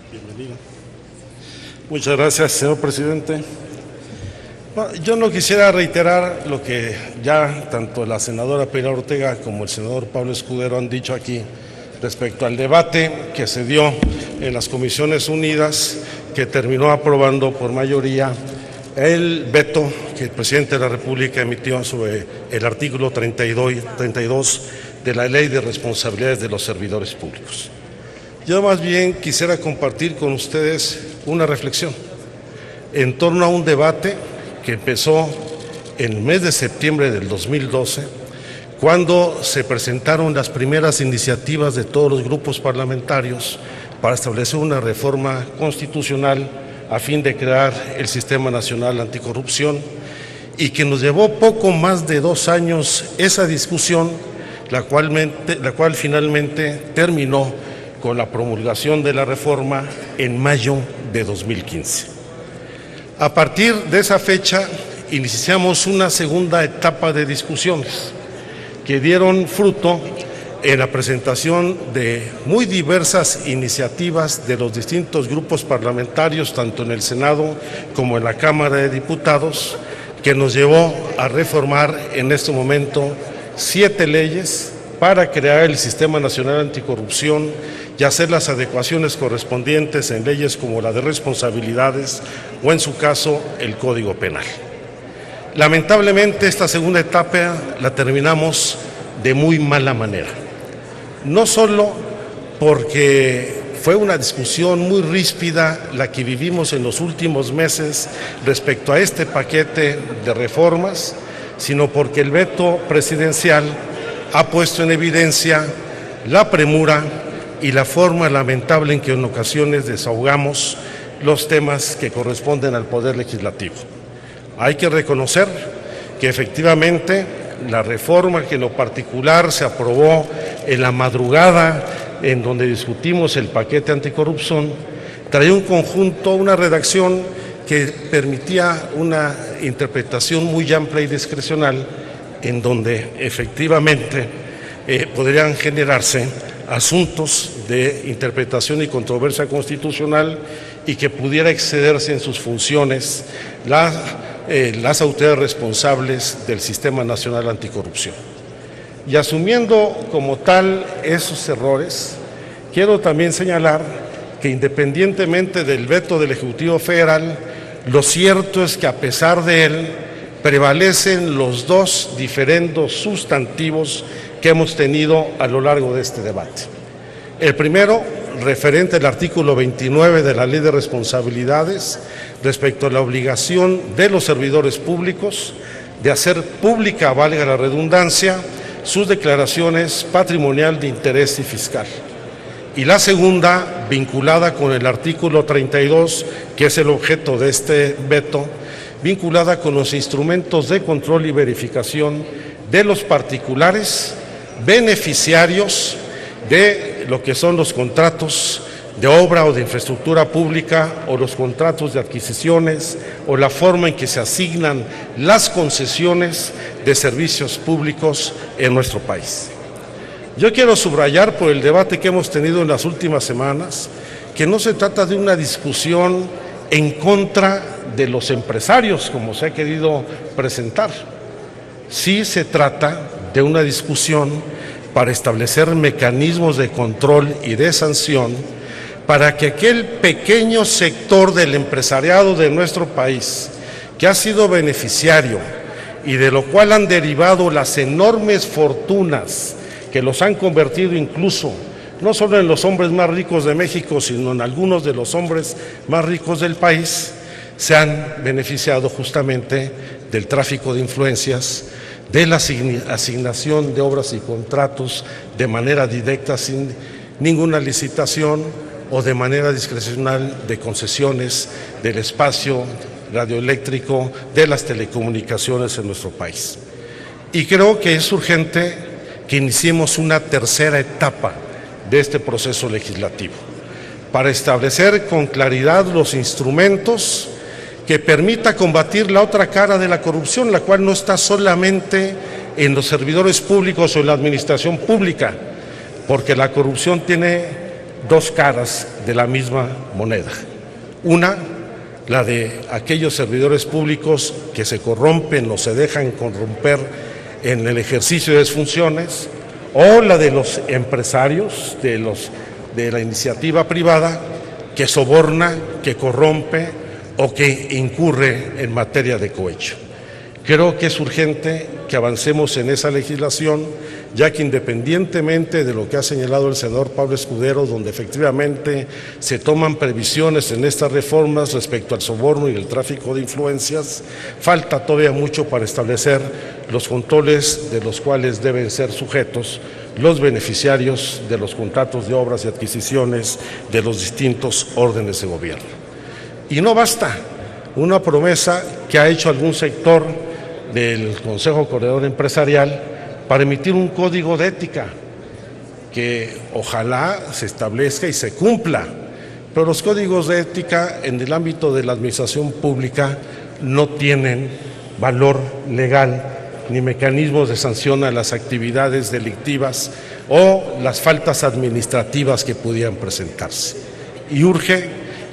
Bienvenido. Muchas gracias, señor presidente. Bueno, yo no quisiera reiterar lo que ya tanto la senadora Pilar Ortega como el senador Pablo Escudero han dicho aquí respecto al debate que se dio en las Comisiones Unidas, que terminó aprobando por mayoría el veto que el presidente de la República emitió sobre el artículo 32 de la Ley de Responsabilidades de los Servidores Públicos. Yo más bien quisiera compartir con ustedes una reflexión en torno a un debate que empezó en el mes de septiembre del 2012, cuando se presentaron las primeras iniciativas de todos los grupos parlamentarios para establecer una reforma constitucional a fin de crear el Sistema Nacional Anticorrupción, y que nos llevó poco más de 2 años esa discusión, la cual finalmente terminó con la promulgación de la reforma en mayo de 2015. A partir de esa fecha iniciamos una segunda etapa de discusiones que dieron fruto en la presentación de muy diversas iniciativas de los distintos grupos parlamentarios, tanto en el Senado como en la Cámara de Diputados, que nos llevó a reformar en este momento 7 leyes para crear el Sistema Nacional Anticorrupción y hacer las adecuaciones correspondientes en leyes como la de responsabilidades o, en su caso, el Código Penal. Lamentablemente, esta segunda etapa la terminamos de muy mala manera. No solo porque fue una discusión muy ríspida la que vivimos en los últimos meses respecto a este paquete de reformas, sino porque el veto presidencial ha puesto en evidencia la premura y la forma lamentable en que en ocasiones desahogamos los temas que corresponden al Poder Legislativo. Hay que reconocer que efectivamente la reforma que en lo particular se aprobó en la madrugada en donde discutimos el paquete anticorrupción traía un conjunto, una redacción que permitía una interpretación muy amplia y discrecional, en donde efectivamente podrían generarse asuntos de interpretación y controversia constitucional y que pudiera excederse en sus funciones las autoridades responsables del Sistema Nacional Anticorrupción. Y asumiendo como tal esos errores, quiero también señalar que independientemente del veto del Ejecutivo Federal, lo cierto es que a pesar de él prevalecen los 2 diferendos sustantivos que hemos tenido a lo largo de este debate. El primero, referente al artículo 29 de la Ley de Responsabilidades, respecto a la obligación de los servidores públicos de hacer pública, valga la redundancia, sus declaraciones patrimonial, de interés y fiscal. Y la segunda, vinculada con el artículo 32, que es el objeto de este veto, vinculada con los instrumentos de control y verificación de los particulares beneficiarios de lo que son los contratos de obra o de infraestructura pública, o los contratos de adquisiciones, o la forma en que se asignan las concesiones de servicios públicos en nuestro país. Yo quiero subrayar, por el debate que hemos tenido en las últimas semanas, que no se trata de una discusión en contra de los empresarios, como se ha querido presentar. Sí se trata de una discusión para establecer mecanismos de control y de sanción para que aquel pequeño sector del empresariado de nuestro país, que ha sido beneficiario y de lo cual han derivado las enormes fortunas que los han convertido incluso no solo en los hombres más ricos de México, sino en algunos de los hombres más ricos del país, se han beneficiado justamente del tráfico de influencias, de la asignación de obras y contratos de manera directa sin ninguna licitación, o de manera discrecional de concesiones del espacio radioeléctrico, de las telecomunicaciones en nuestro país. Y creo que es urgente que iniciemos una tercera etapa de este proceso legislativo para establecer con claridad los instrumentos que permita combatir la otra cara de la corrupción, la cual no está solamente en los servidores públicos o en la administración pública, porque la corrupción tiene dos caras de la misma moneda. Una, la de aquellos servidores públicos que se corrompen o se dejan corromper en el ejercicio de sus funciones, o la de los empresarios de la iniciativa privada que soborna, que corrompe o que incurre en materia de cohecho. Creo que es urgente que avancemos en esa legislación, ya que independientemente de lo que ha señalado el senador Pablo Escudero, donde efectivamente se toman previsiones en estas reformas respecto al soborno y el tráfico de influencias, falta todavía mucho para establecer los controles de los cuales deben ser sujetos los beneficiarios de los contratos de obras y adquisiciones de los distintos órdenes de gobierno. Y no basta una promesa que ha hecho algún sector del Consejo Coordinador Empresarial para emitir un código de ética que ojalá se establezca y se cumpla, pero los códigos de ética en el ámbito de la administración pública no tienen valor legal ni mecanismos de sanción a las actividades delictivas o las faltas administrativas que pudieran presentarse. Y urge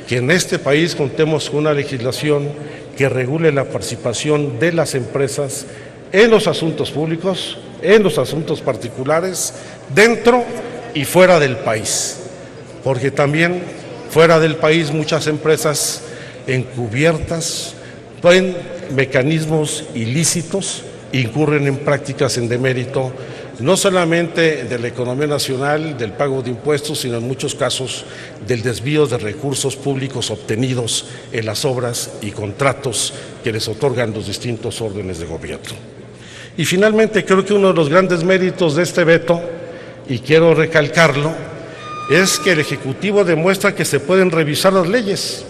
que en este país contemos con una legislación que regule la participación de las empresas en los asuntos públicos, en los asuntos particulares, dentro y fuera del país, porque también fuera del país muchas empresas encubiertas en mecanismos ilícitos incurren en prácticas en demérito, no solamente de la economía nacional, del pago de impuestos, sino en muchos casos del desvío de recursos públicos obtenidos en las obras y contratos que les otorgan los distintos órdenes de gobierno. Y finalmente creo que uno de los grandes méritos de este veto, y quiero recalcarlo, es que el Ejecutivo demuestra que se pueden revisar las leyes,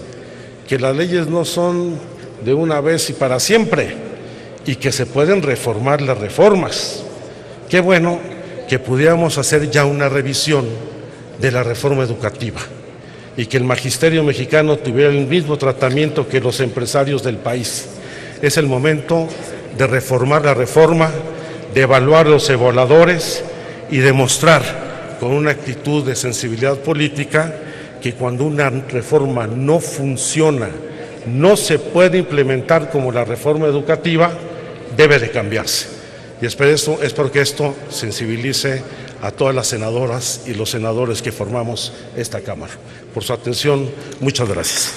que las leyes no son de una vez y para siempre, y que se pueden reformar las reformas. Qué bueno que pudiéramos hacer ya una revisión de la reforma educativa y que el magisterio mexicano tuviera el mismo tratamiento que los empresarios del país. Es el momento de reformar la reforma, de evaluar los evaluadores y demostrar con una actitud de sensibilidad política que cuando una reforma no funciona, no se puede implementar como la reforma educativa, debe de cambiarse. Y espero que esto sensibilice a todas las senadoras y los senadores que formamos esta Cámara. Por su atención, muchas gracias.